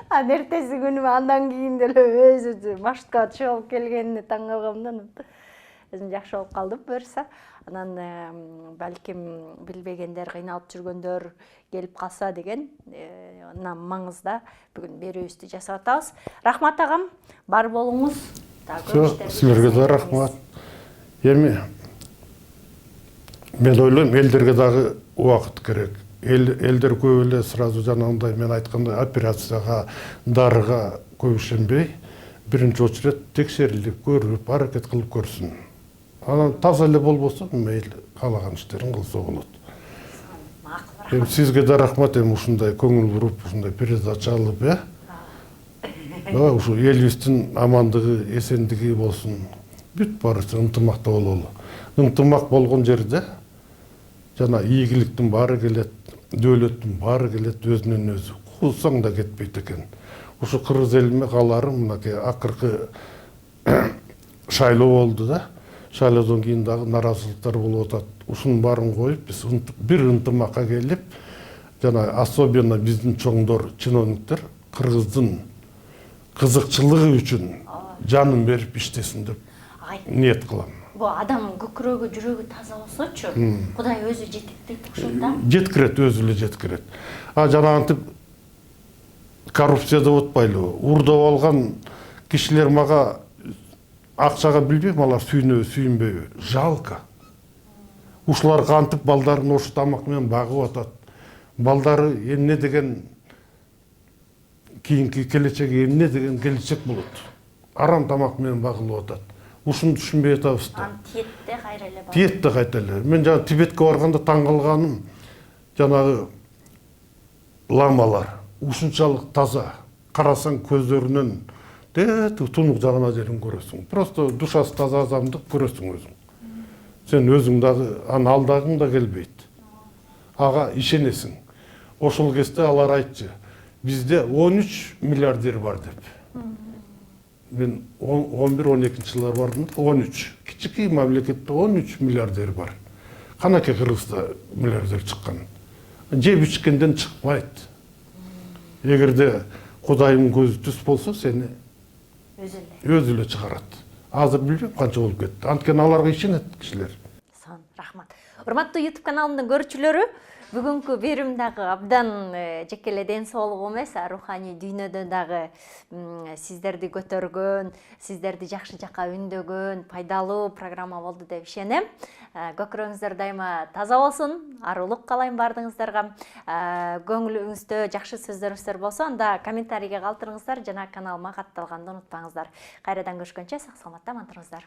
Speaker 2: Анан эртеси күнү андан кийин деле өзү маршрутка чыгып келгенине таң калгам да. Өзүм жакшы болуп калдым буюрса. Анан балким билбегендер, кыйналып жүргөндөр келип калса деген маңызда бүгүн берүүбүздү жасап атабыз. Рахмат агам, бар болуңуз.
Speaker 1: Силерге да рахмат. Эми мен ойлойм, элдерге дагы убакыт керек. Элдер көп эле сразу жанагындай мен айткандай операцияга, дарыга көп ишенбей, биринчи очередь текшерилип, көрүп, аракет кылып көрсүн. Анан таза эле болбосо, мейли каалаган иштерин кылса болот. Эми сизге да рахмат, эми ушундай көңүл буруп, ушундай передача алып, ушу элибиздин амандыгы, эсендиги болсун. Бүт барысы ынтымакта бололу. Ынтымак болгон жерде жана ийгиликтин баары келет, дөөлөттүн баары келет, өзүнөн өзү. Куусаң да кетпейт экен. Ушу кыргыз элиме кааларым, мынакей акыркы шайлоо болду да. Шайлоодон кийин дагы наразылыктар болуп атат. Ушунун баарын коюп, биз бир ынтымакка келип, жана особенно биздин чоңдор, чиновниктер кыргыздын кызыкчылыгы үчүн жанын берип иштесин деп ниет кылам.
Speaker 2: Бул адамдын көкүрөгү, жүрөгү таза болсочу, Кудай өзү жетектейт ошол да.
Speaker 1: Жеткирет, өзү эле жеткирет. Жанагынтип коррупция деп атпайлыбы? Урдап алган кишилер мага акчага билбейм, алар сүйүнөбү, сүйүнбөйбү. Жалко. Ушулар кантип балдарын ош тамак менен багып атат. Балдары эмне деген кийинки келечеги эмне деген келечек болот. Арам тамак менен багылып атат. Ушуну түшүнбөй атабыз да.
Speaker 2: Тиетте кайра эле бар.
Speaker 1: Тиетте кайта эле. Мен жана Тибетке барганда таң калганым, жанагы ламалар ушунчалык таза. Карасаң көздөрүнөн тунук жагына жерин көрөсүң. Просто душасы таза адамды көрөсүң өзүң. Сен өзүң дагы аны алдагың да келбейт. Ага ишенесиң. Ошол кезде алар айтчы, бизде 13 миллиардер бар деп. Мен 11-12 жылдар бардым, 13. Кичикей мамлекетте 13 миллиардер бар. Канаке Кыргызда миллиардер чыккан. Жеп ичкенден чыкпайт. Эгерде Кудайдын көзү түз болсо, сени өзү эле чыгарат. Азыр билбейм канча болуп кетти. Анткени аларга ишенет кишилер.
Speaker 2: Рахмат. Урматтуу YouTube каналымдын көрүүчүлөрү, бүгүнкү берүүм дагы абдан жеке эле ден соолук эмес, руханий дүйнөдө дагы сиздерди көтөргөн, сиздерди жакшы жакка үндөгөн пайдалуу программа болду деп ишенем. Көкүрөгүңүздөр дайыма таза болсун, арулук каалайм бардыгыңыздарга. Көңүлүңүздө жакшы сөздөрүңүздөр болсо, анда комментарийге калтырыңыздар жана каналыма катталганды унутпаңыздар. Кайрадан көрүшкөнчө сак саламатта аман туруңуздар.